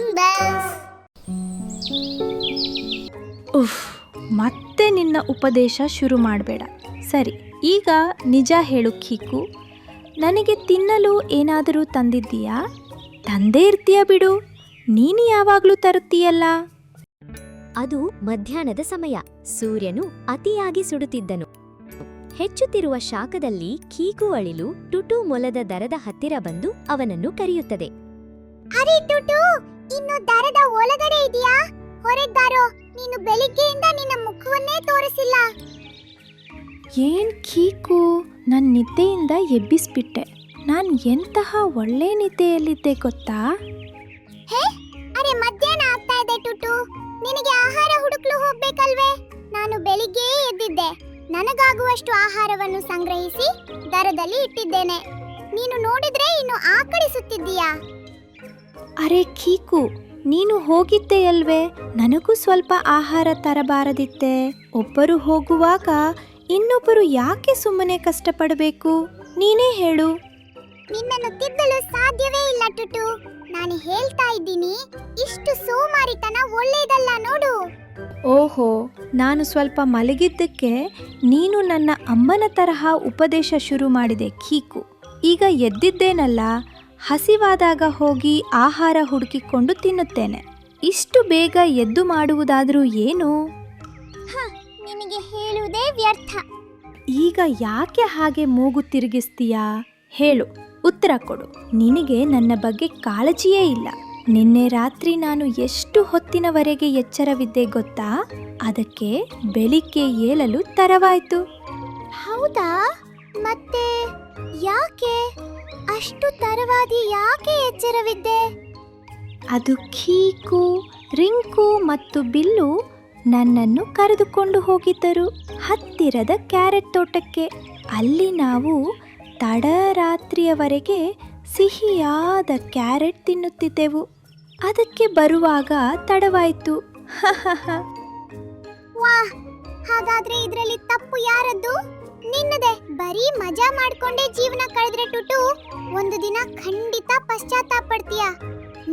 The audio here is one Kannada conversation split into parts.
Button bells. ಉಫ್, ಮತ್ತೆ ನಿನ್ನ ಉಪದೇಶ ಶುರು ಮಾಡಬೇಡ. ಸರಿ, ಈಗ ನಿಜ ಹೇಳು ಕೀಕು. ನನಗೆ ತಿನ್ನಲು ಏನಾದರೂ ತಂದಿದ್ದೀಯಾ? ತಂದೇ ಇರ್ತೀಯ ಬಿಡು, ನೀನು ಯಾವಾಗಲೂ ತರುತ್ತೀಯಲ್ಲ. ಅದು ಮಧ್ಯಾಹ್ನದ ಸಮಯ. ಸೂರ್ಯನು ಅತಿಯಾಗಿ ಸುಡುತ್ತಿದ್ದನು. ಹೆಚ್ಚುತ್ತಿರುವ ಶಾಖದಲ್ಲಿ ಕೀಕು ಅಳಿಲು ಟುಟು ಮೊಲದ ದರದ ಹತ್ತಿರ ಬಂದು ಅವನನ್ನು ಕರೆಯುತ್ತದೆ. ಅರೆ ಟುಟು, ಇನ್ನು ದರದ ಒಳಗಡೆ ಇದೆಯಾ? ಹೊರಗೆ ಬಾರೋ, ನೀನು ಬೆಳಿಗ್ಗೆಯಿಂದ ನಿನ್ನ ಮುಖವನ್ನೇ ತೋರಿಸಿಲ್ಲ. ಏನ್ ಕೀಕು, ನನ್ನ ನಿದ್ದೆಯಿಂದ ಎಬ್ಬಿಸ್ಬಿಟ್ಟೆ. ನಾನು ಎಂತಹ ಒಳ್ಳೆ ನಿದ್ದೆಯಲ್ಲಿದ್ದೆ ಗೊತ್ತಾ? ಹೇ, ಅರೆ ಮಧ್ಯಾಹ್ನ ಆಗ್ತಾ ಇದೆ ಟುಟು, ನಿನಗೆ ಆಹಾರ ಹುಡುಕಲು ಹೋಗ್ಬೇಕಲ್ವೇ? ನಾನು ಬೆಳಿಗ್ಗೆ ಎದ್ದಿದ್ದೆ. ನನಗಾಗುವಷ್ಟು ಆಹಾರವನ್ನು ಸಂಗ್ರಹಿಸಿ ದರದಲ್ಲಿ ಇಟ್ಟಿದ್ದೇನೆ. ನೀನು ನೋಡಿದ್ರೆ ಇನ್ನು ಆಕಳಿಸುತ್ತಿದ್ದೀಯಾ? ಅರೆ ಕೀಕು, ನೀನು ಹೋಗಿದ್ದೆಯಲ್ವೇ? ನನಗೂ ಸ್ವಲ್ಪ ಆಹಾರ ತರಬಾರದಿತ್ತೆ? ಒಬ್ಬರು ಹೋಗುವಾಗ ಇನ್ನೊಬ್ಬರು ಯಾಕೆ ಸುಮ್ಮನೆ ಕಷ್ಟಪಡಬೇಕು? ನೀನೇ ಹೇಳು. ನಿನ್ನನ್ನು ತಿದ್ದಲು ಸಾಧ್ಯವೇ ಇಲ್ಲ ಟುಟು. ನಾನು ಹೇಳ್ತಾ ಇದ್ದೀನಿ, ಇಷ್ಟು ಸೋಮಾರಿತನ ಒಳ್ಳೆಯದಲ್ಲ ನೋಡು. ಓಹೋ, ನಾನು ಸ್ವಲ್ಪ ಮಲಗಿದ್ದಕ್ಕೆ ನೀನು ನನ್ನ ಅಮ್ಮನ ತರಹ ಉಪದೇಶ ಶುರು ಮಾಡಿದೆ ಕೀಕು. ಈಗ ಎದ್ದಿದ್ದೇನಲ್ಲ, ಹಸಿವಾದಾಗ ಹೋಗಿ ಆಹಾರ ಹುಡುಕಿಕೊಂಡು ತಿನ್ನುತ್ತೇನೆ. ಇಷ್ಟು ಬೇಗ ಎದ್ದು ಮಾಡುವುದಾದರೂ ಏನು? ನಿನಗೆ ಹೇಳುವುದೇ ವ್ಯರ್ಥ. ಈಗ ಯಾಕೆ ಹಾಗೆ ಮೂಗು ತಿರುಗಿಸ್ತೀಯಾ? ಹೇಳು, ಉತ್ತರ ಕೊಡು. ನಿನಗೆ ನನ್ನ ಬಗ್ಗೆ ಕಾಳಜಿಯೇ ಇಲ್ಲ. ನಿನ್ನೆ ರಾತ್ರಿ ನಾನು ಎಷ್ಟು ಹೊತ್ತಿನವರೆಗೆ ಎಚ್ಚರವಿದ್ದೆ ಗೊತ್ತಾ? ಅದಕ್ಕೆ ಬೆಳಿಗ್ಗೆ ಏಳಲು ತರವಾಯ್ತು. ಹೌದಾ? ಮತ್ತೆ ಯಾಕೆ ಅಷ್ಟು ತರವಾದಿ ಯಾಕೆ ಎಚ್ಚರವಿದ್ದೆ? ಅದು ಕೀಕು, ರಿಂಕು ಮತ್ತು ಬಿಲ್ಲು ನನ್ನನ್ನು ಕರೆದುಕೊಂಡು ಹೋಗಿದ್ದರು ಹತ್ತಿರದ ಕ್ಯಾರೆಟ್ ತೋಟಕ್ಕೆ. ಅಲ್ಲಿ ನಾವು ತಡರಾತ್ರಿಯವರೆಗೆ ಸಿಹಿಯಾದ ಕ್ಯಾರೆಟ್ ತಿನ್ನುತ್ತಿದ್ದೆವು. ಅದಕ್ಕೆ ಬರುವಾಗ ತಡವಾಯಿತು. ವಾಹ್, ಹಾಗಾದ್ರೆ ಇದರಲ್ಲಿ ತಪ್ಪು ಯಾರದ್ದು? ನಿನ್ನದೇ. ಬರೀ ಮಜಾ ಮಾಡ್ಕೊಂಡೇ ಜೀವನ ಕಳೆದ್ರೆ ಟುಟು, ಒಂದು ದಿನ ಖಂಡಿತ ಪಶ್ಚಾತ್ತಾಪ ಪಡ್ತೀಯ.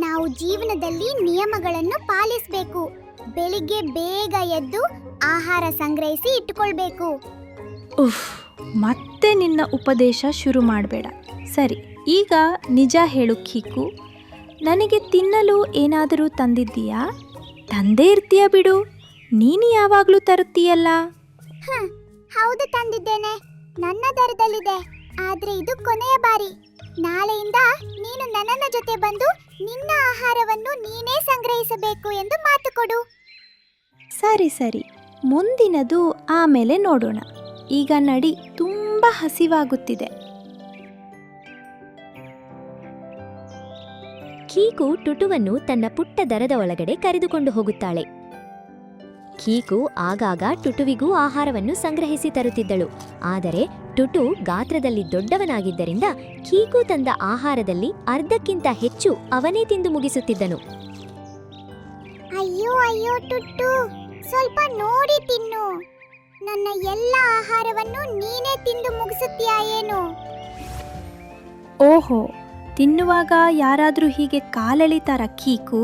ನಾವು ಜೀವನದಲ್ಲಿ ನಿಯಮಗಳನ್ನು ಪಾಲಿಸಬೇಕು. ಬೆಳಿಗ್ಗೆ ಬೇಗ ಎದ್ದು ಆಹಾರ ಸಂಗ್ರಹಿಸಿ ಇಟ್ಟುಕೊಳ್ಬೇಕು. ಉಫ್, ಮತ್ತೆ ನಿನ್ನ ಉಪದೇಶ ಶುರು ಮಾಡಬೇಡ. ಸರಿ, ಈಗ ನಿಜ ಹೇಳು ಕೀಕು. ನನಗೆ ತಿನ್ನಲು ಏನಾದರೂ ತಂದಿದ್ದೀಯಾ? ತಂದೇ ಇರ್ತೀಯ ಬಿಡು, ನೀನು ಯಾವಾಗಲೂ ತರುತ್ತೀಯಲ್ಲ. ಹೌದು, ತಂದಿದ್ದೇನೆ. ನನ್ನ ದರದಲ್ಲಿದೆ. ಆದ್ರೆ ಇದು ಕೊನೆಯ ಬಾರಿ. ನಾಳೆಯಿಂದ ನೀನು ನನ್ನ ಜೊತೆ ಬಂದು ನಿನ್ನ ಆಹಾರವನ್ನು ನೀನೇ ಸಂಗ್ರಹಿಸಬೇಕು ಎಂದು ಮಾತು ಕೊಡು. ಸರಿ ಸರಿ, ಮುಂದಿನದು ಆಮೇಲೆ ನೋಡೋಣ. ಈಗ ನಡಿ, ತುಂಬ ಹಸಿವಾಗುತ್ತಿದೆ. ಕೀಕು ಟುಟುವನ್ನು ತನ್ನ ಪುಟ್ಟ ದರದ ಒಳಗಡೆ ಕರೆದುಕೊಂಡು ಹೋಗುತ್ತಾಳೆ. ಕೀಕು ಆಗಾಗ ಟುಟುವಿಗೂ ಆಹಾರವನ್ನು ಸಂಗ್ರಹಿಸಿ ತರುತ್ತಿದ್ದಳು. ಆದರೆ ಟುಟು ಗಾತ್ರದಲ್ಲಿ ದೊಡ್ಡವನಾಗಿದ್ದರಿಂದ ಕೀಕು ತಂದ ಆಹಾರದಲ್ಲಿ ಅರ್ಧಕ್ಕಿಂತ ಹೆಚ್ಚು ಅವನೇ ತಿಂದು ಮುಗಿಸುತ್ತಿದ್ದನು. ಅಯ್ಯೋ ಅಯ್ಯೋ ಟುಟ್ಟು, ಸ್ವಲ್ಪ ನೋಡಿ ತಿನ್ನು. ನನ್ನ ಎಲ್ಲ ಆಹಾರವನ್ನು ನೀನೇ ತಿಂದು ಮುಗಿಸುತ್ತೀಯಾ ಏನು? ಓಹೋ, ತಿನ್ನುವಾಗ ಯಾರಾದರೂ ಹೀಗೆ ಕಾಲೆಳಿತಾರ ಕೀಕು?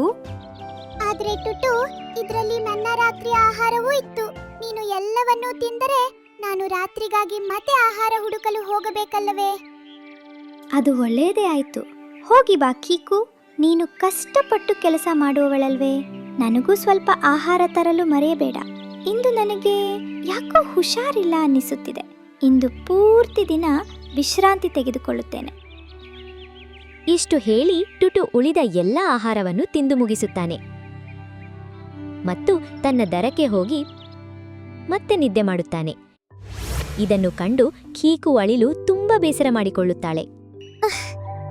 ಆದ್ರೆ ಟುಟು, ಇದರಲ್ಲಿ ನನ್ನ ರಾತ್ರಿ ಆಹಾರವೂ ಇತ್ತು. ನೀನು ಎಲ್ಲವನ್ನೂ ತಿಂದರೆ ನಾನು ರಾತ್ರಿಗಾಗಿ ಮತ್ತೆ ಆಹಾರ ಹುಡುಕಲು ಹೋಗಬೇಕಲ್ಲವೇ? ಅದು ಒಳ್ಳೆಯದೇ ಆಯ್ತು. ಹೋಗಿ ಬಾ ಕೀಕು, ನೀನು ಕಷ್ಟಪಟ್ಟು ಕೆಲಸ ಮಾಡುವವಳಲ್ವೇ? ನನಗೂ ಸ್ವಲ್ಪ ಆಹಾರ ತರಲು ಮರೆಯಬೇಡ. ಇಂದು ನನಗೆ ಯಾಕೋ ಹುಷಾರಿಲ್ಲ ಅನ್ನಿಸುತ್ತಿದೆ. ಇಂದು ಪೂರ್ತಿ ದಿನ ವಿಶ್ರಾಂತಿ ತೆಗೆದುಕೊಳ್ಳುತ್ತೇನೆ. ಇಷ್ಟು ಹೇಳಿ ಟುಟು ಉಳಿದ ಎಲ್ಲ ಆಹಾರವನ್ನು ತಿಂದು ಮುಗಿಸುತ್ತಾನೆ ಮತ್ತು ತನ್ನ ದರಕ್ಕೆ ಹೋಗಿ ಮತ್ತೆ ನಿದ್ದೆ ಮಾಡುತ್ತಾನೆ. ಇದನ್ನು ಕಂಡು ಕೀಕು ಅಳಿಲು ತುಂಬಾ ಬೇಸರ ಮಾಡಿಕೊಳ್ಳುತ್ತಾಳೆ.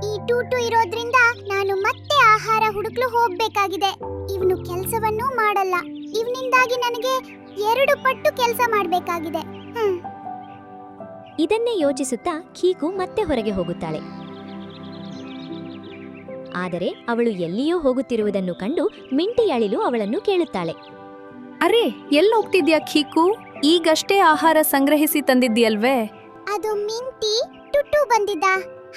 ಈ ಟೂಟು ಇರೋದ್ರಿಂದ ನಾನು ಮತ್ತೆ ಆಹಾರ ಹುಡುಕಲು ಹೋಗ್ಬೇಕಾಗಿದೆ. ಇವನು ಕೆಲಸವನ್ನೂ ಮಾಡಲ್ಲ. ಇವನಿಂದಾಗಿ ನನಗೆ 2 ಪಟ್ಟು ಕೆಲಸ ಮಾಡಬೇಕಾಗಿದೆ. ಇದನ್ನೇ ಯೋಚಿಸುತ್ತಾ ಕೀಕು ಮತ್ತೆ ಹೊರಗೆ ಹೋಗುತ್ತಾಳೆ. ಆದರೆ ಅವಳು ಎಲ್ಲಿಯೋ ಹೋಗುತ್ತಿರುವುದನ್ನು ಕಂಡು ಮಿಂಟಿ ಅಳಿಲು ಅವಳನ್ನು ಕೇಳುತ್ತಾಳೆ. ಅರೆ, ಎಲ್ಲೋಗ್ತಿದ್ಯಾ ಕೀಕು? ಈಗಷ್ಟೇ ಆಹಾರ ಸಂಗ್ರಹಿಸಿ ತಂದಿದ್ದೀಯಲ್ವೇ? ಅದು ಮಿಂಟಿ ಟುಟು ಬಂದಿದ್ದ.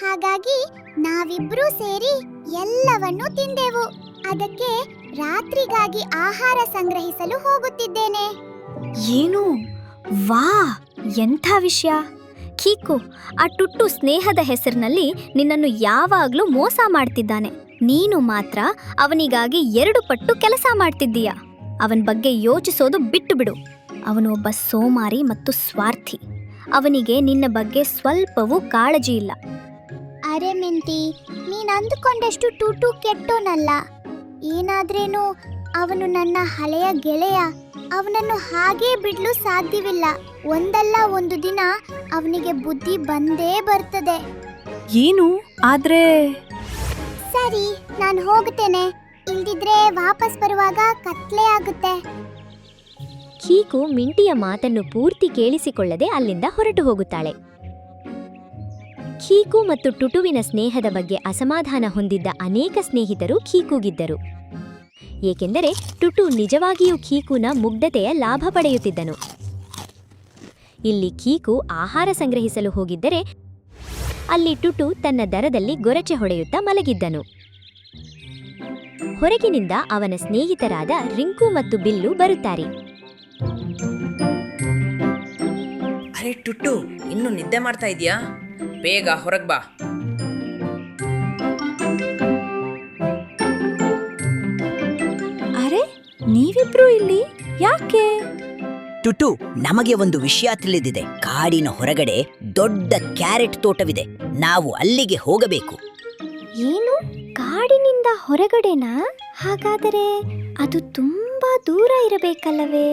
ಹಾಗಾಗಿ ನಾವಿಬ್ರೂ ಸೇರಿ ಎಲ್ಲವನ್ನೂ ತಿಂದೆವು. ಅದಕ್ಕೆ ರಾತ್ರಿಗಾಗಿ ಆಹಾರ ಸಂಗ್ರಹಿಸಲು ಹೋಗುತ್ತಿದ್ದೇನೆ. ಏನು? ವಾ, ಎಂಥ ವಿಷಯ! ಕೀಕು, ಆ ಟುಟ್ಟು ಸ್ನೇಹದ ಹೆಸರಿನಲ್ಲಿ ನಿನ್ನನ್ನು ಯಾವಾಗ್ಲೂ ಮೋಸ ಮಾಡ್ತಿದ್ದಾನೆ. ನೀನು ಮಾತ್ರ ಅವನಿಗಾಗಿ 2 ಪಟ್ಟು ಕೆಲಸ ಮಾಡ್ತಿದ್ದೀಯ. ಅವನ ಬಗ್ಗೆ ಯೋಚಿಸೋದು ಬಿಟ್ಟು ಬಿಡು. ಅವನು ಒಬ್ಬ ಸೋಮಾರಿ ಮತ್ತು ಸ್ವಾರ್ಥಿ. ಅವನಿಗೆ ನಿನ್ನ ಬಗ್ಗೆ ಸ್ವಲ್ಪವೂ ಕಾಳಜಿ ಇಲ್ಲ. ಅರೆ ಮಿಂಟಿ, ನೀನ್ ಅಂದುಕೊಂಡಷ್ಟು ಟೂಟು ಕೆಟ್ಟೋನಲ್ಲ. ಏನಾದ್ರೇನು ಅವನು ನನ್ನ ಹಳೆಯ ಗೆಳೆಯ. ಅವನನ್ನು ಹಾಗೇ ಬಿಡ್ಲು ಸಾಧ್ಯವಿಲ್ಲ. ಒಂದಲ್ಲ ಒಂದು ದಿನ ಅವನಿಗೆ ಬುದ್ಧಿ ಬಂದೇ ಬರ್ತದೆ. ಏನು ಆದ್ರೆ ಸರಿ, ನಾನು ಹೋಗ್ತೇನೆ. ಇಲ್ದಿದ್ರೆ ವಾಪಸ್ ಬರುವಾಗ ಕತ್ಲೆ ಆಗುತ್ತೆ. ಕೀಕು ಮಿಂಟಿಯ ಮಾತನ್ನು ಪೂರ್ತಿ ಕೇಳಿಸಿಕೊಳ್ಳದೆ ಅಲ್ಲಿಂದ ಹೊರಟು ಹೋಗುತ್ತಾಳೆ. ಕೀಕು ಮತ್ತು ಟುಟುವಿನ ಸ್ನೇಹದ ಬಗ್ಗೆ ಅಸಮಾಧಾನ ಹೊಂದಿದ್ದ ಅನೇಕ ಸ್ನೇಹಿತರು ಕೀಕುಗಿದ್ದರು. ಏಕೆಂದರೆ ಟುಟು ನಿಜವಾಗಿಯೂ ಕೀಕುನ ಮುಗ್ಧತೆಯ ಲಾಭ ಪಡೆಯುತ್ತಿದ್ದನು. ಇಲ್ಲಿ ಕೀಕು ಆಹಾರ ಸಂಗ್ರಹಿಸಲು ಹೋಗಿದ್ದರೆ ಅಲ್ಲಿ ಟುಟು ತನ್ನ ದರದಲ್ಲಿ ಗೊರಚೆ ಹೊಡೆಯುತ್ತಾ ಮಲಗಿದ್ದನು. ಹೊರಗಿನಿಂದ ಅವನ ಸ್ನೇಹಿತರಾದ ರಿಂಕು ಮತ್ತು ಬಿಲ್ಲು ಬರುತ್ತಾರೆ. ಅರೆ ಟುಟ್ಟು, ಇನ್ನು ನಿದ್ದೆ ಮಾಡ್ತಾ ಇದೀಯಾ? ಬೇಗ ಹೊರಗ್ ಬಾ. ಅರೆ, ನೀವಿಬ್ರು ಇಲ್ಲಿ ಯಾಕೆ? ಟುಟು, ನಮಗೆ ಒಂದು ವಿಷಯ ತಿಳಿದಿದೆ. ಕಾಡಿನ ಹೊರಗಡೆ ದೊಡ್ಡ ಕ್ಯಾರೆಟ್ ತೋಟವಿದೆ. ನಾವು ಅಲ್ಲಿಗೆ ಹೋಗಬೇಕು. ಏನು? ಕಾಡಿನಿಂದ ಹೊರಗಡೆನಾ? ಹಾಗಾದರೆ ಅದು ತುಂಬಾ ದೂರ ಇರಬೇಕಲ್ಲವೇ?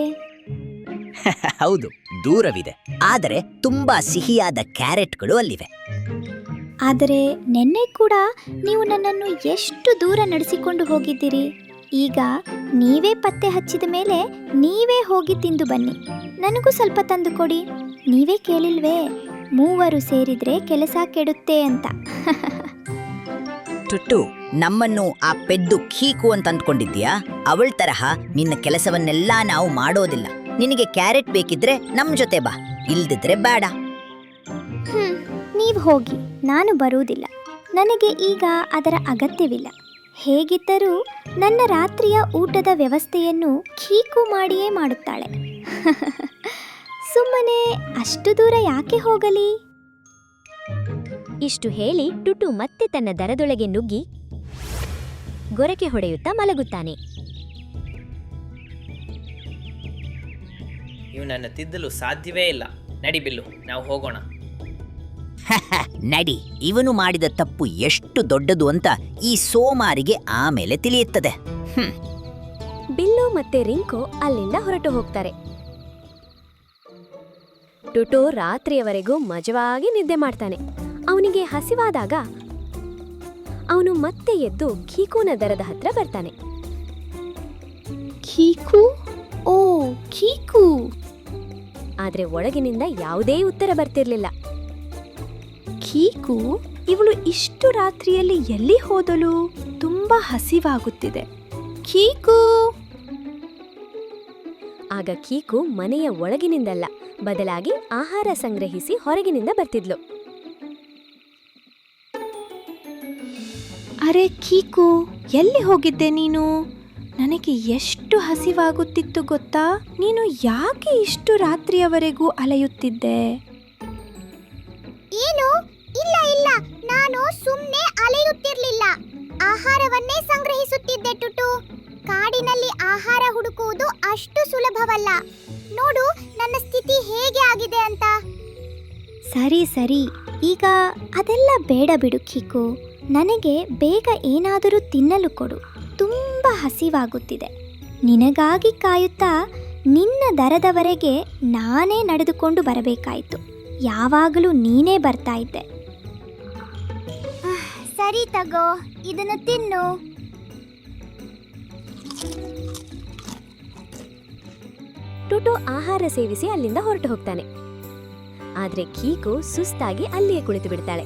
ಹೌದು, ದೂರವಿದೆ. ಆದರೆ ತುಂಬಾ ಸಿಹಿಯಾದ ಕ್ಯಾರೆಟ್ಗಳು ಅಲ್ಲಿವೆ. ಆದರೆ ನೆನ್ನೆ ಕೂಡ ನೀವು ನನ್ನನ್ನು ಎಷ್ಟು ದೂರ ನಡೆಸಿಕೊಂಡು ಹೋಗಿದ್ದೀರಿ. ಈಗ ನೀವೇ ಪತ್ತೆ ಹಚ್ಚಿದ ಮೇಲೆ ನೀವೇ ಹೋಗಿ ತಿಂದು ಬನ್ನಿ. ನನಗೂ ಸ್ವಲ್ಪ ತಂದು ಕೊಡಿ. ನೀವೇ ಕೇಳಿಲ್ವೇ, 3 ಸೇರಿದ್ರೆ ಕೆಲಸ ಕೆಡುತ್ತೆ ಅಂತ. ಟುಟ್ಟು, ನಮ್ಮನ್ನು ಆ ಪೆದ್ದು ಕೀಕು ಅಂತ ಅಂದ್ಕೊಂಡಿದ್ದೀಯಾ? ಅವಳ ತರಹ ನಿನ್ನ ಕೆಲಸವನ್ನೆಲ್ಲ ನಾವು ಮಾಡೋದಿಲ್ಲ. ನಿನಗೆ ಕ್ಯಾರೆಟ್ ಬೇಕಿದ್ರೆ ನಮ್ ಜೊತೆ ಬಾ, ಇಲ್ದಿದ್ರೆ ಬೇಡ. ನೀವು ಹೋಗಿ, ನಾನು ಬರುವುದಿಲ್ಲ. ನನಗೆ ಈಗ ಅದರ ಅಗತ್ಯವಿಲ್ಲ. ಹೇಗಿದ್ದರೂ ನನ್ನ ರಾತ್ರಿಯ ಊಟದ ವ್ಯವಸ್ಥೆಯನ್ನು ಕೀಕು ಮಾಡಿಯೇ ಮಾಡುತ್ತಾಳೆ. ಸುಮ್ಮನೆ ಅಷ್ಟು ದೂರ ಯಾಕೆ ಹೋಗಲಿ? ಇಷ್ಟು ಹೇಳಿ ಟುಟು ಮತ್ತೆ ತನ್ನ ದರದೊಳಗೆ ನುಗ್ಗಿ ಗೊರಕೆ ಹೊಡೆಯುತ್ತಾ ಮಲಗುತ್ತಾನೆ. ಇವನನ್ನು ತಿದ್ದಲು ಸಾಧ್ಯವೇ ಇಲ್ಲ. ನಡಿ ಬಿಲ್ಲು, ನಾವು ಹೋಗೋಣ. ನಡಿ, ಇವನು ಮಾಡಿದ ತಪ್ಪು ಎಷ್ಟು ದೊಡ್ಡದು ಅಂತ ಈ ಸೋಮಾರಿಗೆ ಆಮೇಲೆ ತಿಳಿಯುತ್ತದೆ. ಬಿಲ್ಲು ಮತ್ತೆ ರಿಂಕು ಅಲ್ಲಿಂದ ಹೊರಟು ಹೋಗ್ತಾರೆ. ಟುಟು ರಾತ್ರಿಯವರೆಗೂ ಮಜವಾಗಿ ನಿದ್ದೆ ಮಾಡ್ತಾನೆ. ಅವನಿಗೆ ಹಸಿವಾದಾಗ ಅವನು ಮತ್ತೆ ಎದ್ದು ಕೀಕುನ ದರದ ಹತ್ರ ಬರ್ತಾನೆ. ಕೀಕು? ಓ ಕೀಕು! ಆದ್ರೆ ಒಳಗಿನಿಂದ ಯಾವುದೇ ಉತ್ತರ ಬರ್ತಿರ್ಲಿಲ್ಲ. ಕೀಕು, ಇವಳು ಇಷ್ಟು ರಾತ್ರಿಯಲ್ಲಿ ಎಲ್ಲಿ ಹೋದಳು? ತುಂಬಾ ಹಸಿವಾಗುತ್ತಿದೆ. ಕೀಕು! ಆಗ ಕೀಕು ಮನೆಯ ಒಳಗಿನಿಂದಲ್ಲ, ಬದಲಾಗಿ ಆಹಾರ ಸಂಗ್ರಹಿಸಿ ಹೊರಗಿನಿಂದ ಬರ್ತಿದ್ಲು. ಅರೆ ಕೀಕು, ಎಲ್ಲಿ ಹೋಗಿದ್ದೆ ನೀನು? ನನಗೆ ಎಷ್ಟು ಹಸಿವಾಗುತ್ತಿತ್ತು ಗೊತ್ತಾ? ನೀನು ಯಾಕೆ ಇಷ್ಟು ರಾತ್ರಿಯವರೆಗೂ ಅಲೆಯುತ್ತಿದ್ದೆ? ಏನು? ಇಲ್ಲ ಇಲ್ಲ, ನಾನು ಸುಮ್ಮನೆ ಅಲೆಯುತ್ತಿರ್ಲಿಲ್ಲ. ಆಹಾರವನ್ನೇ ಸಂಗ್ರಹಿಸುತ್ತಿದ್ದೆ ಟುಟು. ಕಾಡಿನಲ್ಲಿ ಆಹಾರ ಹುಡುಕುವುದು ಅಷ್ಟು ಸುಲಭವಲ್ಲ. ನೋಡು ನನ್ನ ಸ್ಥಿತಿ ಹೇಗೆ ಆಗಿದೆ ಅಂತ. ಸರಿ ಸರಿ, ಈಗ ಅದೆಲ್ಲ ಬೇಡ ಬಿಡು ಕೀಕು. ನನಗೆ ಬೇಗ ಏನಾದರೂ ತಿನ್ನಲು ಕೊಡು. ತುಂಬ ಹಸಿವಾಗುತ್ತಿದೆ. ನಿನಗಾಗಿ ಕಾಯುತ್ತಾ ನಿನ್ನ ದರದವರೆಗೆ ನಾನೇ ನಡೆದುಕೊಂಡು ಬರಬೇಕಾಯಿತು. ಯಾವಾಗಲೂ ನೀನೇ ಬರ್ತಾ ಇದ್ದೆ. ಸರಿ ತಗೋ, ಇದನ್ನು ತಿನ್ನು. ಟುಟು ಆಹಾರ ಸೇವಿಸಿ ಅಲ್ಲಿಂದ ಹೊರಟು ಹೋಗ್ತಾನೆ. ಆದ್ರೆ ಕೀಕು ಸುಸ್ತಾಗಿ ಅಲ್ಲಿಯೇ ಕುಳಿತು ಬಿಡ್ತಾಳೆ.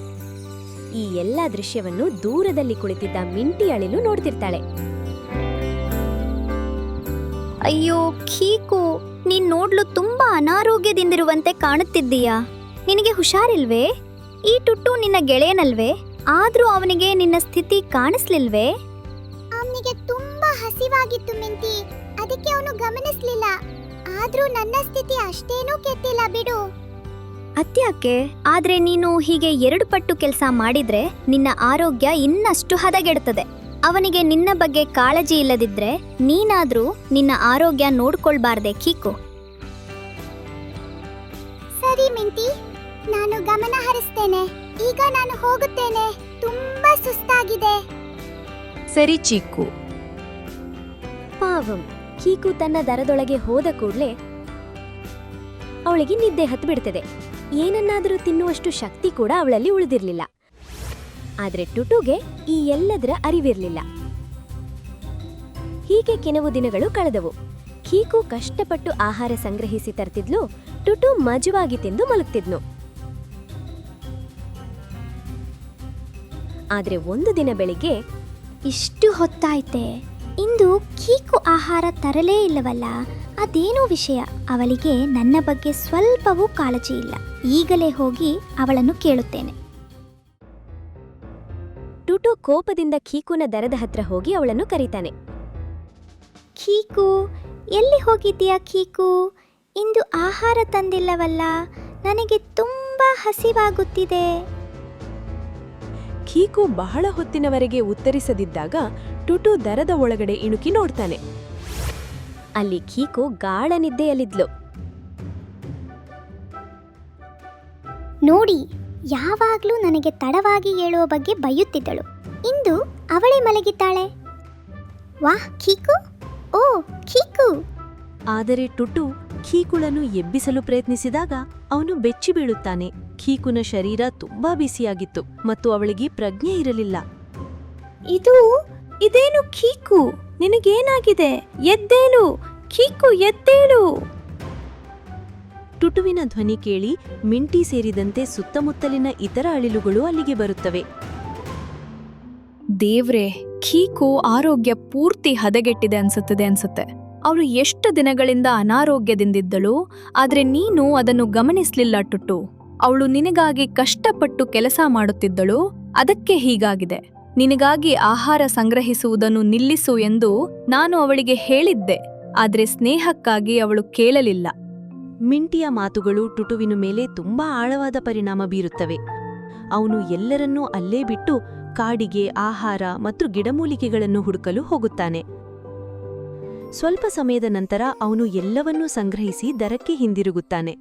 ಈ ಎಲ್ಲಾ ದೃಶ್ಯವನ್ನು ದೂರದಲ್ಲಿ ಕುಳಿತಿದ್ದ ಮಿಂಟಿ ಅಳಿಲು ನೋಡ್ತಿರ್ತಾಳೆ. ಅಯ್ಯೋ ಕೀಕು, ನೀನ್ ನೋಡ್ಲು ತುಂಬಾ ಅನಾರೋಗ್ಯದಿಂದಿರುವಂತೆ ಕಾಣುತ್ತಿದ್ದೀಯಾ? ನಿನಗೆ ಹುಷಾರಿಲ್ವೇ? ಈ ಟುಟ್ಟು ನಿನ್ನ ಗೆಳೆಯನಲ್ವೇ? ಆದ್ರೂ ಅವನಿಗೆ ನಿನ್ನ ಸ್ಥಿತಿ ಕಾಣಿಸ್ಲಿಲ್ವೇ? ಅವನಿಗೆ ಹಸಿವಾಗಿತ್ತು ಮಿಂಟಿ, ಅದಕ್ಕೆ ಅವನು ಗಮನಿಸ್ಲಿಲ್ಲ. ಆದ್ರೂ ನನ್ನ ಸ್ಥಿತಿ ಅಷ್ಟೇನೂ ಕೆಟ್ಟಿಲ್ಲ ಬಿಡು. ಅದ್ಯಾಕೆ? ಆದ್ರೆ ನೀನು ಹೀಗೆ 2 ಪಟ್ಟು ಕೆಲಸ ಮಾಡಿದ್ರೆ ನಿನ್ನ ಆರೋಗ್ಯ ಇನ್ನಷ್ಟು ಹದಗೆಡುತ್ತದೆ. ಅವನಿಗೆ ನಿನ್ನ ಬಗ್ಗೆ ಕಾಳಜಿ ಇಲ್ಲದಿದ್ರೆ ನೀನಾದ್ರೂ ನಿನ್ನ ಆರೋಗ್ಯ ನೋಡ್ಕೊಳ್ಬಾರ್ದೆ ಕೀಕು? ಸರಿ ಮಿಂಟಿ, ನಾನು ಗಮನ ಹರಿಸ್ತೇನೆ. ಈಗ ನಾನು ಹೋಗುತ್ತೇನೆ, ತುಂಬಾ ಸುಸ್ತಾಗಿದೆ. ಸರಿ ಚೀಕು. ಪಾವಂ. ಕೀಕು ತನ್ನ ದರದೊಳಗೆ ಹೋದ ಕೂಡ್ಲೆ ಅವಳಿಗೆ ನಿದ್ದೆ ಹತ್ತು ಬಿಡ್ತದೆ. ಏನನ್ನಾದರೂ ತಿನ್ನುವಷ್ಟು ಶಕ್ತಿ ಕೂಡ ಅವಳಲ್ಲಿ ಉಳಿದಿರ್ಲಿಲ್ಲ. ಆದ್ರೆ ಟುಟುಗೆ ಈ ಎಲ್ಲದರ ಅರಿವಿರ್ಲಿಲ್ಲ. ಹೀಗೆ ಕೆಲವು ದಿನಗಳು ಕಳೆದವು. ಕೀಕು ಕಷ್ಟಪಟ್ಟು ಆಹಾರ ಸಂಗ್ರಹಿಸಿ ತರ್ತಿದ್ಲು, ಟುಟು ಮಜವಾಗಿ ತಿಂದು ಮಲಗ್ತಿದ್ನು. ಆದ್ರೆ ಒಂದು ದಿನ ಬೆಳಿಗ್ಗೆ ಇಷ್ಟು ಹೊತ್ತಾಯ್ತೆ, ಇಂದು ಕೀಕು ಆಹಾರ ತರಲೇ ಇಲ್ಲವಲ್ಲ? ಅದೇನೋ ವಿಷಯ. ಅವಳಿಗೆ ನನ್ನ ಬಗ್ಗೆ ಸ್ವಲ್ಪವೂ ಕಾಳಜಿ ಇಲ್ಲ. ಈಗಲೇ ಹೋಗಿ ಅವಳನ್ನು ಕೇಳುತ್ತೇನೆ. ಟುಟು ಕೋಪದಿಂದ ಕೀಕುನ ದರದ ಹತ್ರ ಹೋಗಿ ಅವಳನ್ನು ಕರೀತಾನೆ. ಕೀಕು, ಎಲ್ಲಿ ಹೋಗಿದ್ದೀಯಾ ಕೀಕು? ಇಂದು ಆಹಾರ ತಂದಿಲ್ಲವಲ್ಲ? ನನಗೆ ತುಂಬಾ ಹಸಿವಾಗುತ್ತಿದೆ. ಕೀಕು ಬಹಳ ಹೊತ್ತಿನವರೆಗೆ ಉತ್ತರಿಸದಿದ್ದಾಗ ಟುಟು ದರದ ಒಳಗಡೆ ಇಣುಕಿ ನೋಡ್ತಾನೆ. ಅಲ್ಲಿ ಕೀಕು ಗಾಢ ನಿದ್ದೆಯಲ್ಲಿದ್ಲು. ನೋಡಿ, ಯಾವಾಗ್ಲೂ ನನಗೆ ತಡವಾಗಿ ಏಳುವ ಬಗ್ಗೆ ಬೈಯುತ್ತಿದ್ದಳು. ಇಂದು ಅವಳೇ ಮಲಗಿದ್ದಾಳೆ. ವಾಹ್ ಕೀಕು, ಓ ಕೀಕು. ಆದರೆ ಟುಟು ಕೀಕುಳನ್ನು ಎಬ್ಬಿಸಲು ಪ್ರಯತ್ನಿಸಿದಾಗ ಅವನು ಬೆಚ್ಚಿ ಬೀಳುತ್ತಾನೆ. ಕೀಕುನ ಶರೀರ ತುಂಬಾ ಬಿಸಿಯಾಗಿತ್ತು ಮತ್ತು ಅವಳಿಗೆ ಪ್ರಜ್ಞೆ ಇರಲಿಲ್ಲ. ಇದೇನು ಕೀಕು? ನಿನಗೇನಾಗಿದೆ? ಎದ್ದೇಳು ಕೀಕು, ಎದ್ದೇಳು. ಟುಟುವಿನ ಧ್ವನಿ ಕೇಳಿ ಮಿಂಟಿ ಸೇರಿದಂತೆ ಸುತ್ತಮುತ್ತಲಿನ ಇತರ ಅಳಿಲುಗಳು ಅಲ್ಲಿಗೆ ಬರುತ್ತವೆ. ದೇವ್ರೆ, ಕೀಕು ಆರೋಗ್ಯ ಪೂರ್ತಿ ಹದಗೆಟ್ಟಿದೆ ಅನ್ಸುತ್ತೆ. ಅವಳು ಎಷ್ಟು ದಿನಗಳಿಂದ ಅನಾರೋಗ್ಯದಿಂದಿದ್ದಳು, ಆದ್ರೆ ನೀನು ಅದನ್ನು ಗಮನಿಸ್ಲಿಲ್ಲ ಟುಟು. ಅವಳು ನಿನಗಾಗಿ ಕಷ್ಟಪಟ್ಟು ಕೆಲಸ ಮಾಡುತ್ತಿದ್ದಳು, ಅದಕ್ಕೆ ಹೀಗಾಗಿದೆ. ನಿನಗಾಗಿ ಆಹಾರ ಸಂಗ್ರಹಿಸುವುದನ್ನು ನಿಲ್ಲಿಸು ಎಂದು ನಾನು ಅವಳಿಗೆ ಹೇಳಿದ್ದೆ, ಆದ್ರೆ ಸ್ನೇಹಕ್ಕಾಗಿ ಅವಳು ಕೇಳಲಿಲ್ಲ. ಮಿಂಟಿಯ ಮಾತುಗಳು ಟುಟುವಿನ ಮೇಲೆ ತುಂಬಾ ಆಳವಾದ ಪರಿಣಾಮ ಬೀರುತ್ತವೆ. ಅವನು ಎಲ್ಲರನ್ನೂ ಅಲ್ಲೇ ಬಿಟ್ಟು ಕಾಡಿಗೆ ಆಹಾರ ಮತ್ತು ಗಿಡಮೂಲಿಕೆಗಳನ್ನು ಹುಡುಕಲು ಹೋಗುತ್ತಾನೆ. ಸ್ವಲ್ಪ ಸಮಯದ ನಂತರ ಅವನು ಎಲ್ಲವನ್ನೂ ಸಂಗ್ರಹಿಸಿ ದರಕ್ಕೆ ಹಿಂದಿರುಗುತ್ತಾನೆ.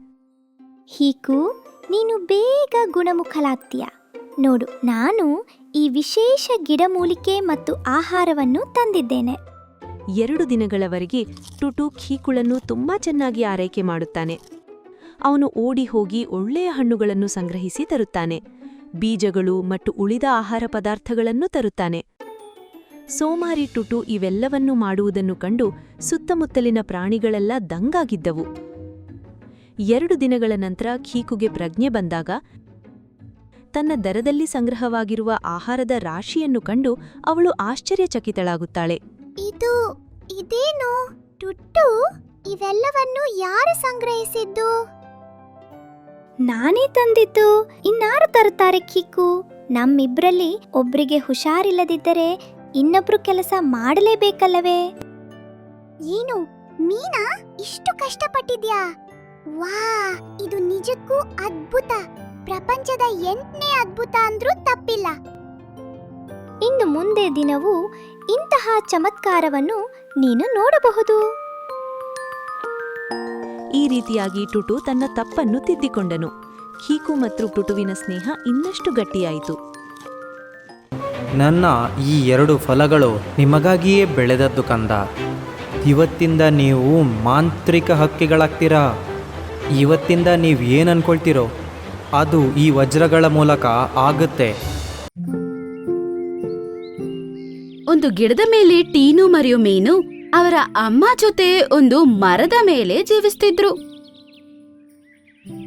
ಹೀಕು, ನೀನು ಬೇಗ ಗುಣಮುಖಲಾಗ್ತೀಯ. ನೋಡು, ನಾನು ಈ ವಿಶೇಷ ಗಿಡಮೂಲಿಕೆ ಮತ್ತು ಆಹಾರವನ್ನು ತಂದಿದ್ದೇನೆ. 2 ದಿನಗಳವರೆಗೆ ಟುಟು ಕೀಕುಳನ್ನು ತುಂಬಾ ಚೆನ್ನಾಗಿ ಆರೈಕೆ ಮಾಡುತ್ತಾನೆ. ಅವನು ಓಡಿ ಹೋಗಿ ಒಳ್ಳೆಯ ಹಣ್ಣುಗಳನ್ನು ಸಂಗ್ರಹಿಸಿ ತರುತ್ತಾನೆ. ಬೀಜಗಳು ಮತ್ತು ಉಳಿದ ಆಹಾರ ಪದಾರ್ಥಗಳನ್ನು ತರುತ್ತಾನೆ. ಸೋಮಾರಿ ಟುಟು ಇವೆಲ್ಲವನ್ನೂ ಮಾಡುವುದನ್ನು ಕಂಡು ಸುತ್ತಮುತ್ತಲಿನ ಪ್ರಾಣಿಗಳೆಲ್ಲ ದಂಗಾಗಿದ್ದವು. 2 ದಿನಗಳ ನಂತರ ಕೀಕುಗೆ ಪ್ರಜ್ಞೆ ಬಂದಾಗ ತನ್ನ ದರದಲ್ಲಿ ಸಂಗ್ರಹವಾಗಿರುವ ಆಹಾರದ ರಾಶಿಯನ್ನು ಕಂಡು ಅವಳು ಆಶ್ಚರ್ಯಚಕಿತಳಾಗುತ್ತಾಳೆ. ಇದೇನು ಟುಟ್ಟು? ಇವೆಲ್ಲವನ್ನು ಯಾರು ಸಂಗ್ರಹಿಸಿದ್ದು? ನಾನೇ ತಂದಿದ್ದು. ಇನ್ನಾರು ತರುತ್ತಾರೆ ಕೀಕು? ನಮ್ಮಿಬ್ರಲ್ಲಿ ಒಬ್ರಿಗೆ ಹುಷಾರಿಲ್ಲದಿದ್ದರೆ ಇನ್ನೊಬ್ರು ಕೆಲಸ ಮಾಡಲೇಬೇಕಲ್ಲವೇ? ಏನು ಮೀನಾ, ಇಷ್ಟು ಕಷ್ಟಪಟ್ಟಿದ್ಯಾ? ವಾ, ಇದು ನಿಜಕ್ಕೂ ಅದ್ಭುತ. ಪ್ರಪಂಚದ 8ನೇ ಅದ್ಭುತ ಅಂದ್ರೂ ತಪ್ಪಿಲ್ಲ. ಇನ್ನು ಮುಂದೆ ದಿನವೂ ಇಂತಹ ಚಮತ್ಕಾರವನ್ನು ನೀನು ನೋಡಬಹುದು. ಈ ರೀತಿಯಾಗಿ ಟುಟು ತನ್ನ ತಪ್ಪನ್ನು ತಿದ್ದಿಕೊಂಡನು. ಕೀಕು ಮತ್ತು ಟುಟುವಿನ ಸ್ನೇಹ ಇನ್ನಷ್ಟು ಗಟ್ಟಿಯಾಯಿತು. ನನ್ನ ಈ 2 ಫಲಗಳು ನಿಮಗಾಗಿಯೇ ಬೆಳೆದದ್ದು ಕಂದ. ಇವತ್ತಿಂದ ನೀವು ಮಾಂತ್ರಿಕ ಹಕ್ಕಿಗಳಾಗ್ತೀರಾ. ಇವತ್ತಿಂದ ನೀವು ಏನು ಅನ್ಕೊಳ್ತೀರೋ ಅದು ಈ ವಜ್ರಗಳ ಮೂಲಕ ಆಗುತ್ತೆ. ಒಂದು ಗಿಡದ ಮೇಲೆ ಟೀನು ಮರಿಯೋ ಮೀನು ಅವರ ಅಮ್ಮ ಜೊತೆ ಒಂದು ಮರದ ಮೇಲೆ ಜೀವಿಸ್ತಿದ್ರು.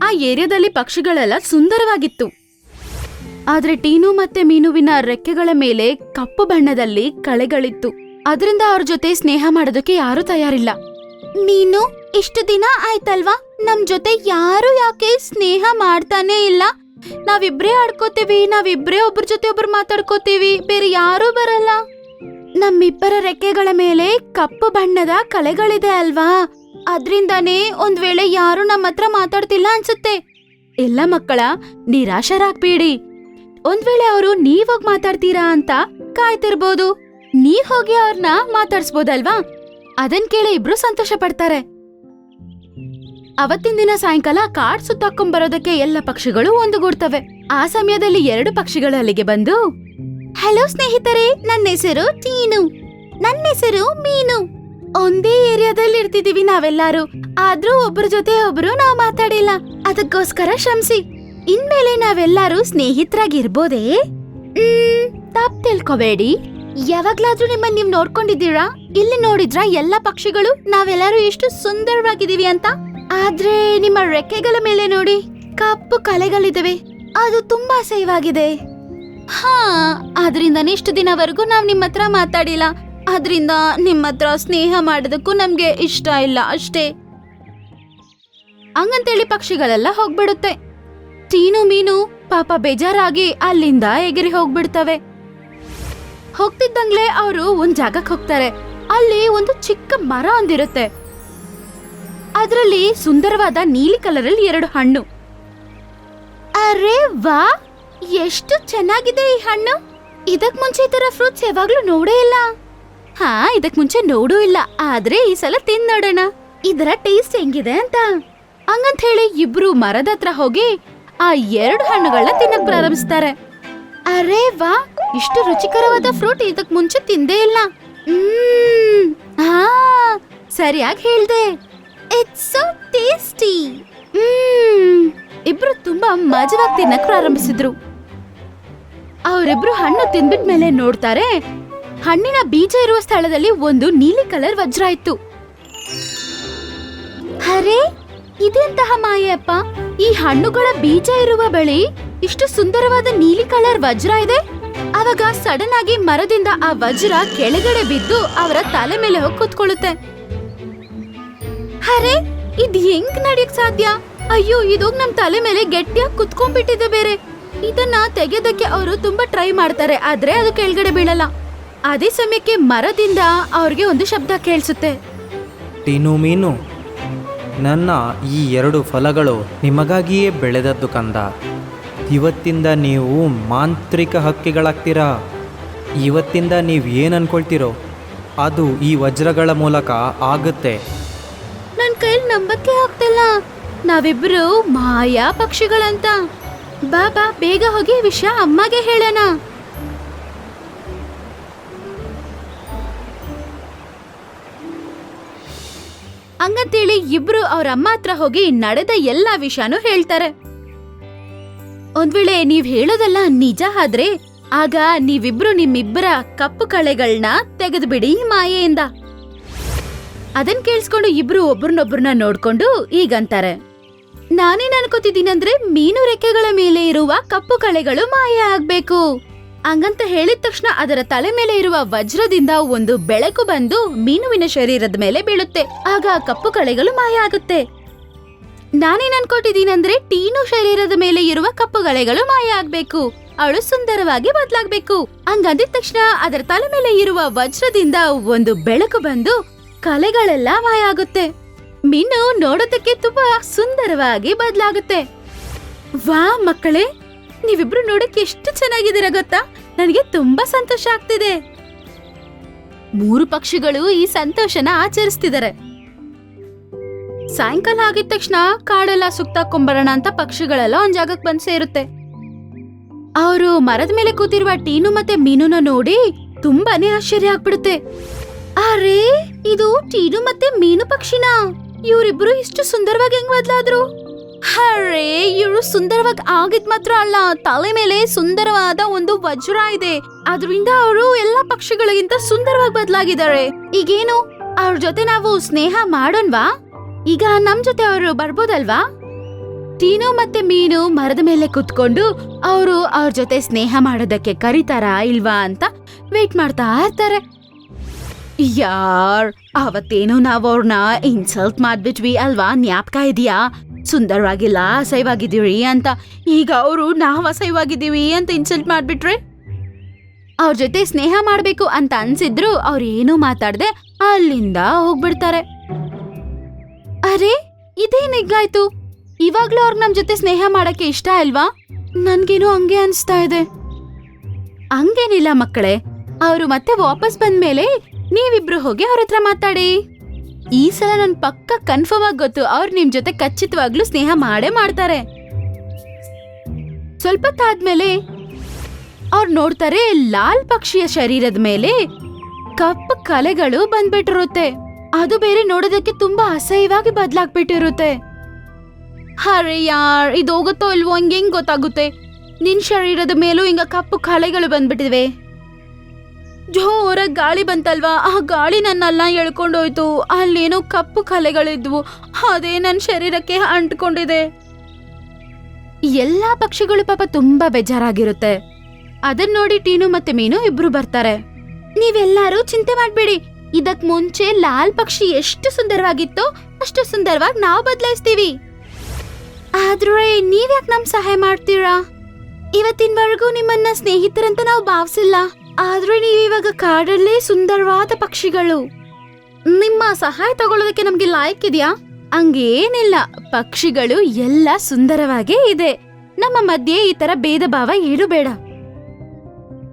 ಆ ಏರಿಯಾದಲ್ಲಿ ಪಕ್ಷಿಗಳೆಲ್ಲ ಸುಂದರವಾಗಿತ್ತು. ಆದ್ರೆ ಟೀನು ಮತ್ತೆ ಮೀನುವಿನ ರೆಕ್ಕೆಗಳ ಮೇಲೆ ಕಪ್ಪು ಬಣ್ಣದಲ್ಲಿ ಕಳೆಗಳಿತ್ತು. ಅದರಿಂದ ಅವ್ರ ಜೊತೆ ಸ್ನೇಹ ಮಾಡೋದಕ್ಕೆ ಯಾರೂ ತಯಾರಿಲ್ಲ. ಮೀನು, ಇಷ್ಟು ದಿನ ಆಯ್ತಲ್ವಾ, ನಮ್ ಜೊತೆ ಯಾರು ಯಾಕೆ ಸ್ನೇಹ ಮಾಡ್ತಾನೆ ಇಲ್ಲ? ನಾವಿಬ್ರೇ ಆಡ್ಕೋತೀವಿ, ನಾವಿಬ್ರೇ ಒಬ್ರ ಜೊತೆ ಒಬ್ರು ಮಾತಾಡ್ಕೋತೀವಿ, ಬೇರೆ ಯಾರೂ ಬರಲ್ಲ. ನಮ್ಮಿಬ್ಬರ ರೆಕ್ಕೆಗಳ ಮೇಲೆ ಕಪ್ಪು ಬಣ್ಣದ ಕಲೆಗಳಿದೆ ಅಲ್ವಾ, ಅದ್ರಿಂದಾನೇ ಒಂದ್ ವೇಳೆ ಯಾರು ನಮ್ಮ ಹತ್ರ ಮಾತಾಡ್ತಿಲ್ಲ ಅನ್ಸುತ್ತೆ. ಎಲ್ಲ ಮಕ್ಕಳ, ನಿರಾಶರಾಗ್ಬೇಡಿ. ಒಂದ್ ವೇಳೆ ಅವರು ನೀವೋಗ್ ಮಾತಾಡ್ತೀರಾ ಅಂತ ಕಾಯ್ತಿರ್ಬೋದು. ನೀವ್ ಹೋಗಿ ಅವ್ರನ್ನ ಮಾತಾಡ್ಸ್ಬೋದಲ್ವಾ? ಅದನ್ ಕೇಳಿ ಇಬ್ರು ಸಂತೋಷ ಪಡ್ತಾರೆ. ಅವತ್ತಿನ ದಿನ ಸಾಯಂಕಾಲ ಕಾಡ್ ಸುತ್ತಾಕೊಂಡ್ಬರೋದಕ್ಕೆ ಎಲ್ಲ ಪಕ್ಷಿಗಳು ಒಂದುಗೂಡ್ತವೆ. ಆ ಸಮಯದಲ್ಲಿ 2 ಪಕ್ಷಿಗಳು ಅಲ್ಲಿಗೆ ಬಂದು, ಹಲೋ ಸ್ನೇಹಿತರೆ, ನನ್ನ ಹೆಸರು ಟೀನು, ನನ್ನ ಹೆಸರು ಮೀನು. ಒಂದೇ ಏರಿಯಾದಲ್ಲಿ ಇರ್ತಿದೀವಿ ನಾವೆಲ್ಲಾರು, ಆದ್ರೂ ಒಬ್ರ ಜೊತೆ ಒಬ್ರು ನಾವ್ ಮಾತಾಡಿಲ್ಲ. ಅದಕ್ಕೋಸ್ಕರ ಕ್ಷಮಿಸಿ. ಇನ್ಮೇಲೆ ನಾವೆಲ್ಲಾರು ಸ್ನೇಹಿತರಾಗಿರ್ಬೋದೇ? ತಪ್ಪು ತಿಳ್ಕೊಬೇಡಿ. ಯಾವಾಗ್ಲಾದ್ರೂ ನಿಮ್ಮನ್ನ ನೀವ್ ನೋಡ್ಕೊಂಡಿದ್ದೀರಾ? ಇಲ್ಲಿ ನೋಡಿದ್ರಾ ಎಲ್ಲ ಪಕ್ಷಿಗಳು ನಾವೆಲ್ಲರೂ ಎಷ್ಟು ಸುಂದರವಾಗಿದೀವಿ ಅಂತ? ಆದ್ರೆ ನಿಮ್ಮ ರೆಕ್ಕೆಗಳ ಮೇಲೆ ನೋಡಿ, ಕಪ್ಪು ಕಲೆಗಳಿದಾವೆ. ಅದು ತುಂಬಾ ಅಸಹ್ಯವಾಗಿದೆ. ಹಾ, ಆದ್ರಿಂದಾನೇ ಇಷ್ಟು ದಿನವರೆಗೂ ನಾವ್ ನಿಮ್ಮ ಹತ್ರ ಮಾತಾಡಿಲ್ಲ. ಆದ್ರಿಂದ ನಿಮ್ಮ ಹತ್ರ ಸ್ನೇಹ ಮಾಡೋದಕ್ಕೂ ನಮ್ಗೆ ಇಷ್ಟ ಇಲ್ಲ ಅಷ್ಟೇ. ಹಂಗಂತೇಳಿ ಪಕ್ಷಿಗಳೆಲ್ಲ ಹೋಗ್ಬಿಡುತ್ತೆ. ಟೀನು ಮೀನು ಪಾಪ ಬೇಜಾರಾಗಿ ಅಲ್ಲಿಂದ ಎಗರಿ ಹೋಗ್ಬಿಡ್ತವೆ. ಹೋಗ್ತಿದ್ದಂಗ್ಲೆ ಅವರು ಒಂದ್ ಜಾಗಕ್ಕೆ ಹೋಗ್ತಾರೆ. ಅಲ್ಲಿ ಒಂದು ಚಿಕ್ಕ ಮರ ಒಂದಿರುತ್ತೆ. ಅದ್ರಲ್ಲಿ ಸುಂದರವಾದ ನೀಲಿ ಕಲರಲ್ಲಿ 2 ಹಣ್ಣು. ಅರೆ ವಾ, ಎಷ್ಟು ಚೆನ್ನಾಗಿದೆ ಈ ಹಣ್ಣು. ಇದಕ್ ಮುಂಚೆ ಈ ತರ ಫ್ರೂಟ್ಸ್ ಯಾವಾಗ್ಲೂ ನೋಡೇ ಇಲ್ಲ. ಹಾ, ಇದಕ್ ಮುಂಚೆ ನೋಡೂ ಇಲ್ಲ, ಆದ್ರೆ ಈ ಸಲ ತಿಂದ್ ನೋಡೋಣ ಇದರ ಟೇಸ್ಟ್ ಹೆಂಗಿದೆ ಅಂತ. ಹಂಗಂತ ಹೇಳಿ ಇಬ್ರು ಮರದ ಹತ್ರ ಹೋಗಿ ಆ 2 ಹಣ್ಣುಗಳನ್ನ ತಿನ್ನಕ್ ಪ್ರಾರಂಭಿಸ್ತಾರೆ. ಅರೆ ವಾ, ಇಷ್ಟು ರುಚಿಕರವಾದ ಫ್ರೂಟ್ ಇದಕ್ ಮುಂಚೆ ತಿಂದೇ ಇಲ್ಲ. ಹಾ, ಸರಿಯಾಗಿ ಹೇಳ್ದೆ. It's so tasty. ಇಬ್ರು ತುಂಬಾ ಮಜವಾಗಿ ತಿನ್ನಕ್ ಪ್ರಾರಂಭಿಸಿದ್ರು. ಅವರಿಬ್ರು ಹಣ್ಣು ತಿಂದ್ಬಿಟ್ಮೇಲೆ ನೋಡ್ತಾರೆ, ಹಣ್ಣಿನ ಬೀಜ ಇರುವ ಸ್ಥಳದಲ್ಲಿ ಒಂದು ನೀಲಿ ಕಲರ್ ವಜ್ರ ಇತ್ತು. ಅರೆ, ಇದೆಂತಹ ಮಾಯಪ್ಪ, ಈ ಹಣ್ಣುಗಳ ಬೀಜ ಇರುವ ಬಳಿ ಇಷ್ಟು ಸುಂದರವಾದ ನೀಲಿ ಕಲರ್ ವಜ್ರ ಇದೆ. ಅವಾಗ ಸಡನ್ ಆಗಿ ಮರದಿಂದ ಆ ವಜ್ರ ಕೆಳಗಡೆ ಬಿದ್ದು ಅವರ ತಲೆ ಮೇಲೆ ಹೋಗಿ ಕೂತ್ಕೊಳ್ಳುತ್ತೆ. ಅರೆ, ಇದ್ ಹೆಂಗ್ ನಡೆಯಕ್ ಸಾಧ್ಯ? ಅಯ್ಯೋ, ಇದೋಗ್ ನಮ್ ತಲೆ ಮೇಲೆ ಗಟ್ಟಿಯಾಗಿ ಕುತ್ಕೊಂಡ್ಬಿಟ್ಟಿದೆ ಬೇರೆ. ಇದನ್ನ ತೆಗೆಯೋದಕ್ಕೆ ಅವರು ತುಂಬಾ ಟ್ರೈ ಮಾಡ್ತಾರೆ, ಆದ್ರೆ ಅದು ಕೆಳಗಡೆ ಬೀಳಲ್ಲ. ಅದೇ ಸಮಯಕ್ಕೆ ಮರದಿಂದ ಅವ್ರಿಗೆ ಒಂದು ಶಬ್ದ ಕೇಳಿಸುತ್ತೆ. ಟೀನು ಮೀನು, ನನ್ನ ಈ 2 ಫಲಗಳು ನಿಮಗಾಗಿಯೇ ಬೆಳೆದದ್ದು ಕಂದ. ಇವತ್ತಿಂದ ನೀವು ಮಾಂತ್ರಿಕ ಹಕ್ಕಿಗಳಾಗ್ತೀರಾ. ಇವತ್ತಿಂದ ನೀವು ಏನು ಅನ್ಕೊಳ್ತೀರೋ ಅದು ಈ ವಜ್ರಗಳ ಮೂಲಕ ಆಗುತ್ತೆ. ನನ್ ಕೈಲಿ ನಂಬಕ್ಕೆ ಆಗ್ತಿಲ್ಲ. ನಾವಿಬ್ರು ಮಾಯಾ ಪಕ್ಷಿಗಳಂತ. ಬಾಬಾ, ಬೇಗ ಹೋಗಿ ವಿಷಯ ಅಮ್ಮಗೆ ಹೇಳೋಣ. ಹಂಗಂತೇಳಿ ಇಬ್ರು ಅವ್ರ ಅಮ್ಮ ಹತ್ರ ಹೋಗಿ ನಡೆದ ಎಲ್ಲಾ ವಿಷಯನೂ ಹೇಳ್ತಾರೆ. ಒಂದ್ ವೇಳೆ ನೀವ್ ಹೇಳೋದೆಲ್ಲ ನಿಜ ಆದ್ರೆ ಆಗ ನೀವಿಬ್ರು ನಿಮ್ಮಿಬ್ಬರ ಕಪ್ಪು ಕಳೆಗಳನ್ನ ತೆಗೆದ್ಬಿಡಿ ಮಾಯೆಯಿಂದ. ಅದನ್ ಕೇಳಿಸ್ಕೊಂಡು ಇಬ್ರು ಒಬ್ರನ್ನೊಬ್ರನ್ನ ನೋಡ್ಕೊಂಡು ಈಗಂತಾರೆ, ನಾನೇನ್ ಅನ್ಕೋತಿದ್ದೀನಂದ್ರೆ ಮೀನು ರೆಕ್ಕೆಗಳ ಮೇಲೆ ಇರುವ ಕಪ್ಪು ಕಳೆಗಳು ಮಾಯ ಆಗ್ಬೇಕು. ಹಂಗಂತ ಹೇಳಿದ ತಕ್ಷಣ ಅದರ ತಲೆ ಮೇಲೆ ಇರುವ ವಜ್ರದಿಂದ ಒಂದು ಬೆಳಕು ಬಂದು ಮೀನುವಿನ ಶರೀರದ ಮೇಲೆ ಬೀಳುತ್ತೆ. ಆಗ ಕಪ್ಪು ಕಳೆಗಳು ಮಾಯ ಆಗುತ್ತೆ. ನಾನೇನ್ ಅನ್ಕೋತಿದ್ದೀನಂದ್ರೆ ಟೀನು ಶರೀರದ ಮೇಲೆ ಇರುವ ಕಪ್ಪು ಕಳೆಗಳು ಮಾಯ ಆಗ್ಬೇಕು, ಅವಳು ಸುಂದರವಾಗಿ ಬದಲಾಗ್ಬೇಕು. ಹಂಗಂದಿದ ತಕ್ಷಣ ಅದರ ತಲೆ ಮೇಲೆ ಇರುವ ವಜ್ರದಿಂದ ಒಂದು ಬೆಳಕು ಬಂದು ಕಲೆಗಳೆಲ್ಲ ಮಾಯ ಆಗುತ್ತೆ. ಮೀನು ನೋಡೋದಕ್ಕೆ ತುಂಬಾ ಸುಂದರವಾಗಿ ಬದಲಾಗುತ್ತೆ. ವಾ ಮಕ್ಕಳೇ, ನೀವಿಬ್ರು ನೋಡಕ್ಕೆ ಎಷ್ಟು ಚೆನ್ನಾಗಿದ್ದೀರಾ ಗೊತ್ತಾ? ನನಗೆ ತುಂಬಾ ಸಂತೋಷ ಆಗ್ತಿದೆ. 3 ಪಕ್ಷಿಗಳು ಈ ಸಂತೋಷನ ಆಚರಿಸ್ತಿದ್ದಾರೆ. ಸಾಯಂಕಾಲ ಆಗಿದ ತಕ್ಷಣ ಕಾಡೆಲ್ಲ ಸುತ್ತಾಕೊಂಬರೋಣ ಅಂತ ಪಕ್ಷಿಗಳೆಲ್ಲ ಒಂದ್ ಜಾಗಕ್ಕೆ ಬಂದ್ ಸೇರುತ್ತೆ. ಅವರು ಮರದ ಮೇಲೆ ಕೂತಿರುವ ಟೀನು ಮತ್ತೆ ಮೀನುನ ನೋಡಿ ತುಂಬಾನೇ ಆಶ್ಚರ್ಯ ಆಗ್ಬಿಡುತ್ತೆ. ಅರೆ, ಇದು ಟೀನು ಮತ್ತೆ ಮೀನು ಪಕ್ಷಿನ? ಇವರಿಬ್ರು ಇಷ್ಟು ಸುಂದರವಾಗಿ ಹೆಂಗ್ ಬದಲಾದ್ರು? ಅರೆ, ಇವರು ಸುಂದರವಾಗಿ ಆಗಿದ್ ಮಾತ್ರ ಅಲ್ಲ, ತಲೆ ಮೇಲೆ ಸುಂದರವಾದ ಒಂದು ವಜ್ರ ಇದೆ. ಅದರಿಂದ ಅವರು ಎಲ್ಲಾ ಪಕ್ಷಿಗಳಿಗಿಂತ ಸುಂದರವಾಗಿ ಬದಲಾಗಿದ್ದಾರೆ. ಈಗೇನು ಅವ್ರ ಜೊತೆ ನಾವು ಸ್ನೇಹ ಮಾಡೋಣ್ವಾ? ಈಗ ನಮ್ ಜೊತೆ ಅವರು ಬರ್ಬೋದಲ್ವಾ? ಟೀನು ಮತ್ತೆ ಮೀನು ಮರದ ಮೇಲೆ ಕುತ್ಕೊಂಡು ಅವರು ಅವ್ರ ಜೊತೆ ಸ್ನೇಹ ಮಾಡೋದಕ್ಕೆ ಕರೀತಾರಾ ಇಲ್ವಾ ಅಂತ ವೇಟ್ ಮಾಡ್ತಾ ಇರ್ತಾರೆ. ಯಾರ್, ಅವತ್ತೇನೋ ನಾವ್ ಅವ್ರನ್ನ ಇನ್ಸಲ್ಟ್ ಮಾಡ್ಬಿಟ್ವಿ ಅಲ್ವಾ? ಜ್ಞಾಪಕ ಇದೆಯಾ? ಸುಂದರವಾಗಿಲ್ಲ, ಅಸಹ್ಯವಾಗಿದ್ದೀವಿ ಅಂತ. ಈಗ ಅವರು ನಾವ್ ಅಸಹ್ಯವಾಗಿದ್ದೀವಿ ಅಂತ ಇನ್ಸಲ್ಟ್ ಮಾಡ್ಬಿಟ್ರೆ ಅವ್ರ ಜೊತೆ ಸ್ನೇಹ ಮಾಡ್ಬೇಕು ಅಂತ ಅನ್ಸಿದ್ರು ಅವ್ರು ಏನೂ ಮಾತಾಡ್ದೆ ಅಲ್ಲಿಂದ ಹೋಗ್ಬಿಡ್ತಾರೆ. ಅರೆ ಇದೇನ್ ಹೀಗಾಯ್ತು? ಇವಾಗ್ಲೂ ಅವ್ರಿಗೆ ನಮ್ ಜೊತೆ ಸ್ನೇಹ ಮಾಡಕ್ಕೆ ಇಷ್ಟ ಅಲ್ವಾ? ನನ್ಗೇನೋ ಹಂಗೆ ಅನ್ಸ್ತಾ ಇದೆ. ಹಂಗೇನಿಲ್ಲ ಮಕ್ಕಳೇ, ಅವರು ಮತ್ತೆ ವಾಪಸ್ ಬಂದ್ಮೇಲೆ ನೀವಿಬ್ರು ಹೋಗಿ ಅವ್ರ ಹತ್ರ ಮಾತಾಡಿ. ಈ ಸಲ ನನ್ ಪಕ್ಕ ಕನ್ಫರ್ಮ್ ಆಗಿ ಗೊತ್ತು, ಅವ್ರು ನಿಮ್ ಜೊತೆ ಖಚಿತವಾಗ್ಲೂ ಸ್ನೇಹ ಮಾಡೇ ಮಾಡ್ತಾರೆ. ಸ್ವಲ್ಪ ತಾದ್ಮೇಲೆ ಅವ್ರು ನೋಡ್ತಾರೆ, ಲಾಲ್ ಪಕ್ಷಿಯ ಶರೀರದ ಮೇಲೆ ಕಪ್ಪು ಕಲೆಗಳು ಬಂದ್ಬಿಟ್ಟಿರುತ್ತೆ. ಅದು ಬೇರೆ ನೋಡೋದಕ್ಕೆ ತುಂಬಾ ಅಸಹ್ಯವಾಗಿ ಬದ್ಲಾಗ್ಬಿಟ್ಟಿರುತ್ತೆ. ಅರೆ ಯಾರ್, ಇದು ಹೋಗುತ್ತೋ ಇಲ್ವೋ ಹೆಂಗ್ ಗೊತ್ತಾಗುತ್ತೆ? ನಿನ್ ಶರೀರದ ಮೇಲೂ ಹಿಂಗ ಕಪ್ಪು ಕಲೆಗಳು ಬಂದ್ಬಿಟ್ಟಿವೆ. ಜೋರಾಗಿ ಗಾಳಿ ಬಂತಲ್ವಾ, ಆ ಗಾಳಿ ನನ್ನೆಲ್ಲ ಎಳ್ಕೊಂಡೋಯ್ತು. ಅಲ್ಲೇನೋ ಕಪ್ಪು ಕಲೆಗಳಿದ್ವು, ಅದೇ ನನ್ನ ಶರೀರಕ್ಕೆ ಅಂಟ್ಕೊಂಡಿದೆ. ಎಲ್ಲಾ ಪಕ್ಷಿಗಳು ಪಾಪ ತುಂಬಾ ಬೇಜಾರಾಗಿರುತ್ತೆ. ಅದನ್ನ ನೋಡಿ ಟೀನು ಮತ್ತೆ ಮೀನು ಇಬ್ರು ಬರ್ತಾರೆ. ನೀವೆಲ್ಲಾರು ಚಿಂತೆ ಮಾಡ್ಬೇಡಿ, ಇದಕ್ ಮುಂಚೆ ಲಾಲ್ ಪಕ್ಷಿ ಎಷ್ಟು ಸುಂದರವಾಗಿತ್ತೋ ಅಷ್ಟು ಸುಂದರವಾಗಿ ನಾವು ಬದಲಾಯಿಸ್ತೀವಿ. ಆದ್ರೆ ನೀವ್ಯಾಕೆ ನಮ್ ಸಹಾಯ ಮಾಡ್ತೀರಾ? ಇವತ್ತಿನವರೆಗೂ ನಿಮ್ಮನ್ನ ಸ್ನೇಹಿತರಂತ ನಾವು ಭಾವಿಸಿಲ್ಲ. ಆದ್ರೆ ನೀವಿವಾಗ ಕಾಡಲ್ಲೇ ಸುಂದರವಾದ ಪಕ್ಷಿಗಳು. ನಿಮ್ಮ ಸಹಾಯ ತಗೊಳ್ಳೋದಕ್ಕೆ ನಮ್ಗೆ ಲಾಯಕ್ ಇದೆಯಾ? ಹಂಗೇನಿಲ್ಲ, ಪಕ್ಷಿಗಳು ಎಲ್ಲ ಸುಂದರವಾಗೇ ಇದೆ. ನಮ್ಮ ಮಧ್ಯೆ ಈ ತರ ಭೇದ ಭಾವ ಏನು ಬೇಡ.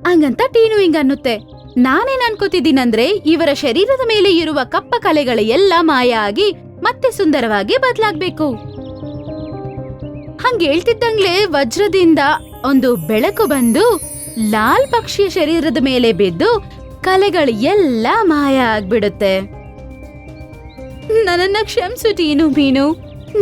ಹಂಗಂತ ಟೀನು ಹಿಂಗನ್ನುತ್ತೆ. ನಾನೇನ್ ಅನ್ಕೋತಿದ್ದೀನಂದ್ರೆ, ಇವರ ಶರೀರದ ಮೇಲೆ ಇರುವ ಕಪ್ಪ ಕಲೆಗಳ ಎಲ್ಲ ಮಾಯ ಆಗಿ ಮತ್ತೆ ಸುಂದರವಾಗಿ ಬದಲಾಗ್ಬೇಕು. ಹಂಗೇಳ್ತಿದ್ದಂಗ್ಲೆ ವಜ್ರದಿಂದ ಒಂದು ಬೆಳಕು ಬಂದು ಲಾಲ್ ಪಕ್ಷಿಯ ಶರೀರದ ಮೇಲೆ ಬಿದ್ದು ಕಲೆಗಳು ಎಲ್ಲ ಮಾಯ ಆಗ್ಬಿಡುತ್ತೆ. ನನ್ನನ್ನ ಕ್ಷಮಿಸು ಟೀನು ಮೀನು,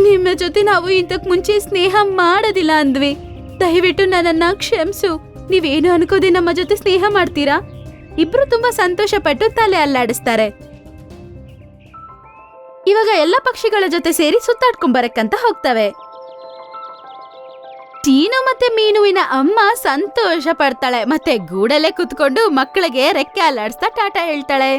ನಿಮ್ಮ ಜೊತೆ ನಾವು ಇಂತಕ್ ಮುಂಚೆ ಸ್ನೇಹ ಮಾಡೋದಿಲ್ಲ ಅಂದ್ವಿ. ದಯವಿಟ್ಟು ನನ್ನನ್ನ ಕ್ಷಮಿಸು. ನೀವೇನು ಅನ್ಕೋದೆ ನಮ್ಮ ಜೊತೆ ಸ್ನೇಹ ಮಾಡ್ತೀರಾ? ಇಬ್ರು ತುಂಬಾ ಸಂತೋಷ ಪಟ್ಟು ತಲೆ ಅಲ್ಲಾಡಿಸ್ತಾರೆ. ಇವಾಗ ಎಲ್ಲ ಪಕ್ಷಿಗಳ ಜೊತೆ ಸೇರಿ ಸುತ್ತಾಡ್ಕೊಂಬರಕ್ಕಂತ ಹೋಗ್ತವೆ. ಟೀನು ಮತ್ತೆ ಮೀನುವಿನ ಅಮ್ಮ ಸಂತೋಷ ಪಡ್ತಾಳೆ, ಮತ್ತೆ ಗೂಡಲ್ಲೇ ಕುತ್ಕೊಂಡು ಮಕ್ಕಳಿಗೆ ರೆಕ್ಕೆ ಅಲ್ಲಾಡಿಸ್ತಾ ಟಾಟಾ ಹೇಳ್ತಾಳೆ.